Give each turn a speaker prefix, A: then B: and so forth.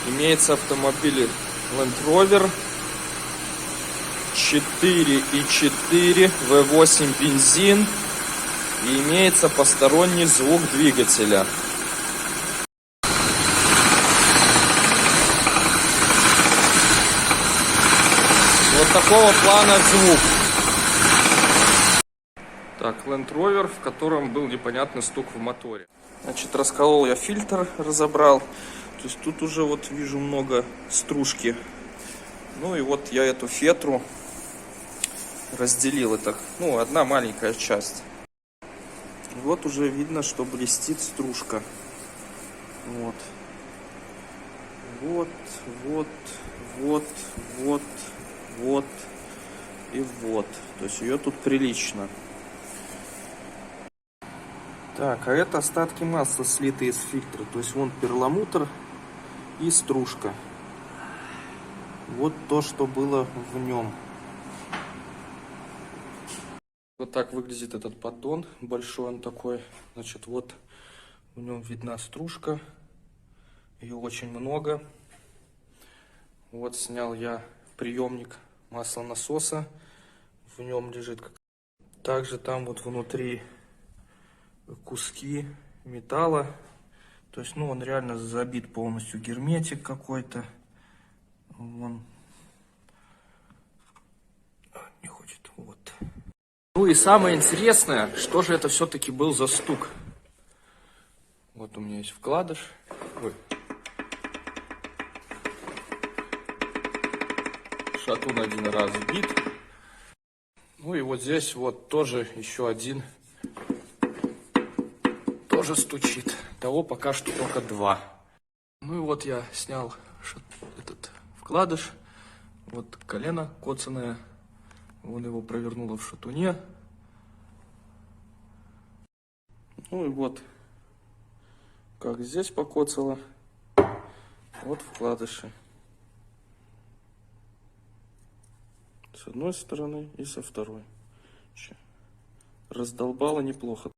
A: Имеется автомобиль Land Rover 4.4 V8 бензин. И имеется посторонний звук двигателя. Вот такого плана звук. Так, Land Rover, в котором был непонятный стук в моторе. Значит, расколол я фильтр, разобрал. То есть тут уже вот вижу много стружки. Ну и вот я эту фетру разделил. Это, ну, одна маленькая часть. Вот уже видно, что блестит стружка. Вот. Вот, вот, вот, вот, вот и вот. То есть ее тут прилично. Так, а это остатки масла, слитые из фильтра. То есть вон перламутр и стружка. Вот то, что было в нем. Вот так выглядит этот поддон. Большой он такой. Значит, вот в нем видна стружка. Ее очень много. Вот снял я приемник маслонасоса. В нем лежит. Также там вот внутри куски металла. То есть, ну, он реально забит полностью, герметик какой-то. Вон. Не хочет. Вот. Ну и самое интересное, что же это все-таки был за стук. Вот у меня есть вкладыш. Ой. Шатун один раз сбит. Ну и вот здесь вот тоже еще один. Тоже стучит. Того пока что только два. Ну и вот я снял этот вкладыш. Вот колено коцаное. Вон его провернуло в шатуне. Ну и вот как здесь покоцало. Вот вкладыши. С одной стороны и со второй. Раздолбало неплохо.